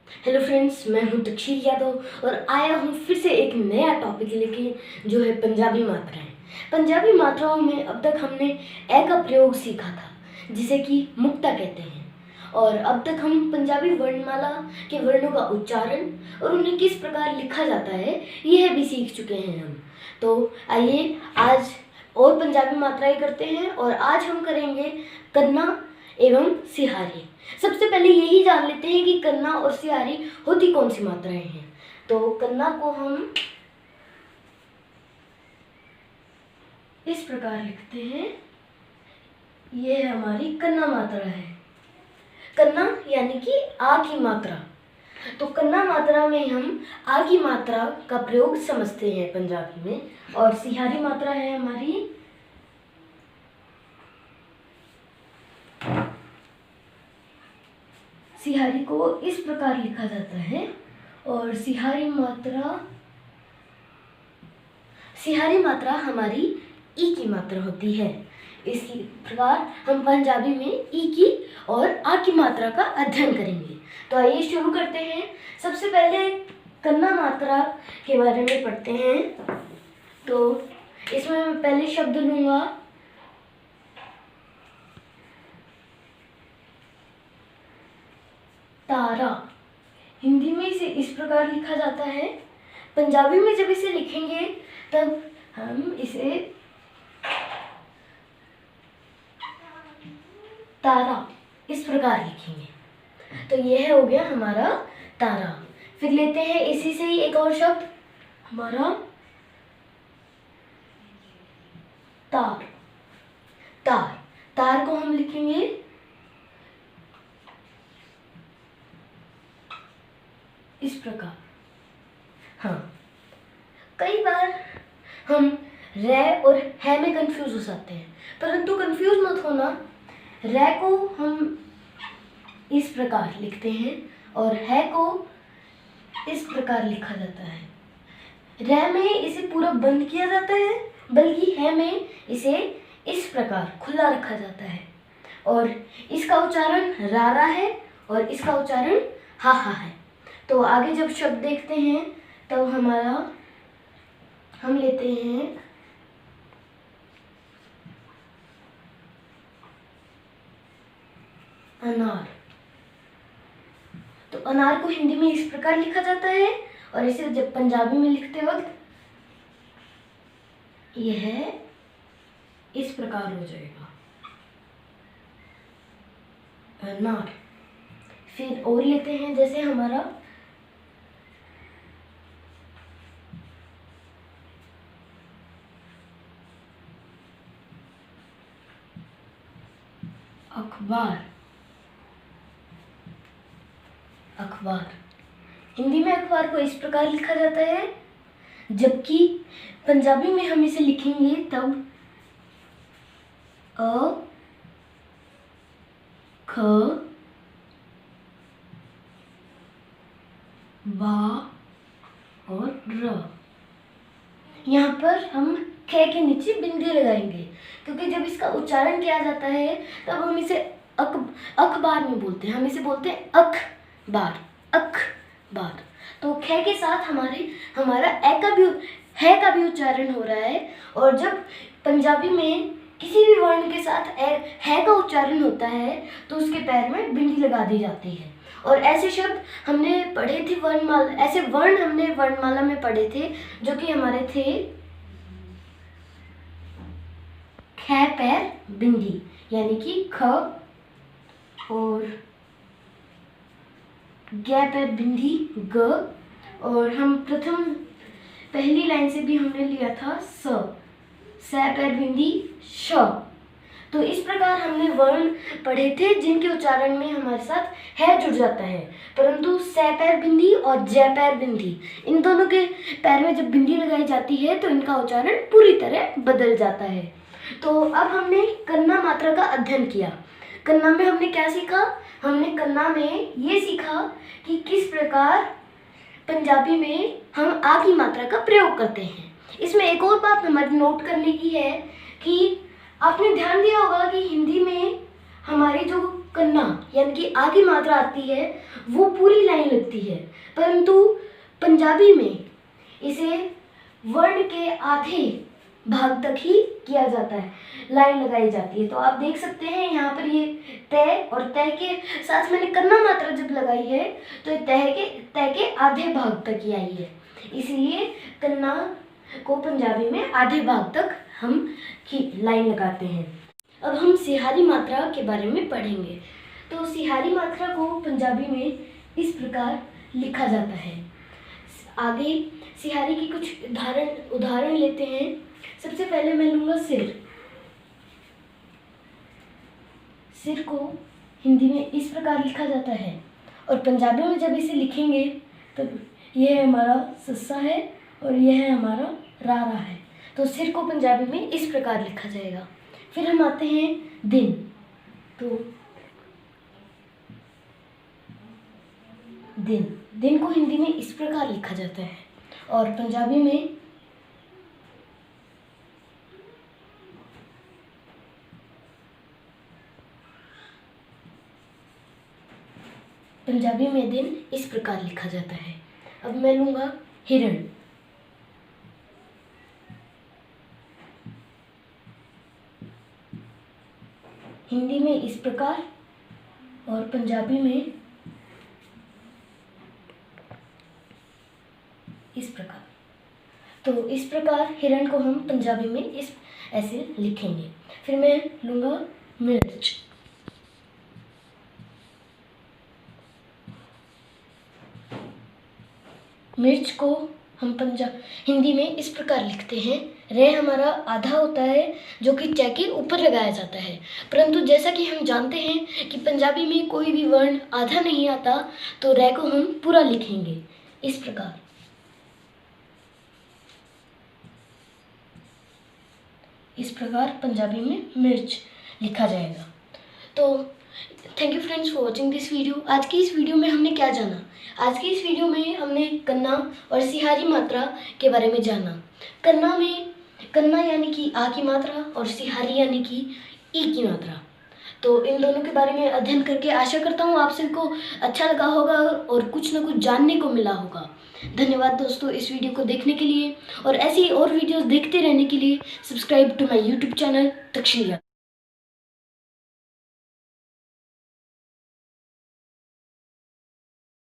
Hello friends, मैं हूं तक्षीर यादव और आया हूं फिर से एक नया टॉपिक लेके जो है पंजाबी मात्राएं। पंजाबी मात्राओं में अब तक हमने ए का प्रयोग सीखा था जिसे कि मुक्ता कहते हैं, और अब तक हम पंजाबी वर्णमाला के वर्णों का उच्चारण और उन्हें किस प्रकार लिखा जाता है यह भी सीख चुके हैं हम। तो आइए आज और पंजाबी मात्राएं करते हैं, और आज हम करेंगे कन्ना एवं सिहारी। सबसे पहले यही जान लेते हैं कि कन्ना और सिहारी होती कौन सी मात्राएं हैं। तो कन्ना को हम इस प्रकार लिखते हैं, यह हमारी कन्ना मात्रा है। कन्ना यानी कि आ की मात्रा। तो कन्ना मात्रा में हम आ की मात्रा का प्रयोग समझते हैं पंजाबी में, और सिहारी मात्रा है हमारी सिहारी को इस प्रकार लिखा जाता है, और सिहारी मात्रा हमारी ई की मात्रा होती है। इस प्रकार हम पंजाबी में ई की और आ की मात्रा का अध्ययन करेंगे। तो आइए शुरू करते हैं। सबसे पहले कन्ना मात्रा के बारे में पढ़ते हैं। तो इसमें मैं पहले शब्द लूंगा तारा। हिंदी में इसे इस प्रकार लिखा जाता है। पंजाबी में जब इसे लिखेंगे तब हम इसे तारा इस प्रकार लिखेंगे। तो यह हो गया हमारा तारा। फिर लेते हैं इसी से ही एक और शब्द हमारा तार। तार तार को हम लिखेंगे इस प्रकार। हाँ, कई बार हम रे और है में कंफ्यूज हो जाते हैं, परंतु कंफ्यूज मत होना। रे को हम इस प्रकार लिखते हैं और है को इस प्रकार लिखा जाता है। रे में इसे पूरा बंद किया जाता है, बल्कि है में इसे इस प्रकार खुला रखा जाता है, और इसका उच्चारण रारा है और इसका उच्चारण हा हा है। तो आगे जब शब्द देखते हैं तब हम लेते हैं अनार। तो अनार को हिंदी में इस प्रकार लिखा जाता है, और इसे जब पंजाबी में लिखते वक्त यह इस प्रकार हो जाएगा अनार। फिर और लेते हैं जैसे हमारा अखबार। अखबार हिंदी में अखबार को इस प्रकार लिखा जाता है, जबकि पंजाबी में हम इसे लिखेंगे तब अ ख बा और र। यहाँ पर हम ख के नीचे बिंदी लगाएंगे, क्योंकि जब इसका उच्चारण किया जाता है तब हम इसे अखबार में बोलते हैं। हम इसे बोलते हैं अखबार, अखबार। तो ख के साथ हमारा है का भी उच्चारण हो रहा है, और जब पंजाबी में किसी भी वर्ण के साथ है का उच्चारण होता है तो उसके पैर में बिंदी लगा दी जाती है। और ऐसे शब्द हमने पढ़े थे वर्णमाला, ऐसे वर्ण हमने वर्णमाला में पढ़े थे, जो कि हमारे थे ख पैर बिंदी, यानी कि ख और ग पैर बिंदी ग। और हम पहली लाइन से भी हमने लिया था स पैर बिंदी श। तो इस प्रकार हमने वर्ण पढ़े थे जिनके उच्चारण में हमारे साथ है जुड़ जाता है, परंतु स पैर बिंदी और ज पैर बिंदी, इन दोनों के पैर में जब बिंदी लगाई जाती है तो इनका उच्चारण पूरी तरह बदल जाता है। तो अब हमने कन्ना मात्रा का अध्ययन किया। कन्ना में हमने क्या सीखा? हमने कन्ना में ये सीखा कि किस प्रकार पंजाबी में हम आ की मात्रा का प्रयोग करते हैं। इसमें एक और बात हमारी नोट करने की है कि आपने ध्यान दिया होगा कि हिंदी में हमारी जो कन्ना यानी कि आ की मात्रा आती है वो पूरी लाइन लगती है, परंतु पंजाबी में इसे वर्ण के आधे भाग तक ही किया जाता है, लाइन लगाई जाती है। तो आप देख सकते हैं यहाँ पर ये तय और तय के साथ मैंने कन्ना मात्रा जब लगाई है तो तय के आधे भाग तक ही आई है, इसीलिए कन्ना को पंजाबी में आधे भाग तक हम लाइन लगाते हैं। अब हम सिहारी मात्रा के बारे में पढ़ेंगे। तो सिहारी मात्रा को पंजाबी में इस प्रकार लिखा जाता है। आगे सिहारी की कुछ उदाहरण लेते हैं। सबसे पहले मैं लूँगा सिर। सिर को हिंदी में इस प्रकार लिखा जाता है और पंजाबी में जब इसे लिखेंगे तो यह हमारा सस्सा है और यह है हमारा रारा है। तो सिर को पंजाबी में इस प्रकार लिखा जाएगा। फिर हम आते हैं दिन। तो दिन को हिंदी में इस प्रकार लिखा जाता है और पंजाबी में दिन इस प्रकार लिखा जाता है। अब मैं लूँगा हिरण। हिंदी में इस प्रकार और पंजाबी में इस प्रकार। तो इस प्रकार हिरण को हम पंजाबी में ऐसे लिखेंगे। फिर मैं लूँगा मिर्च। मिर्च को हम हिंदी में इस प्रकार लिखते हैं। रे हमारा आधा होता है जो कि च के ऊपर लगाया जाता है, परंतु जैसा कि हम जानते हैं कि पंजाबी में कोई भी वर्ण आधा नहीं आता, तो रे को हम पूरा लिखेंगे इस प्रकार। इस प्रकार पंजाबी में मिर्च लिखा जाएगा। तो thank you friends for watching this video. आज की इस वीडियो में हमने क्या जाना? आज की इस वीडियो में हमने कन्ना और सिहारी मात्रा के बारे में जाना। कन्ना यानी कि आ की मात्रा और सिहारी यानी कि ई की मात्रा। तो इन दोनों के बारे में अध्ययन करके आशा करता हूँ आप सबको अच्छा लगा होगा और कुछ ना कुछ जानने को मिला होगा। धन्यवाद दोस्तों इस वीडियो को देखने के लिए, और ऐसी और वीडियोस देखते रहने के लिए subscribe to my YouTube channel Takshashila.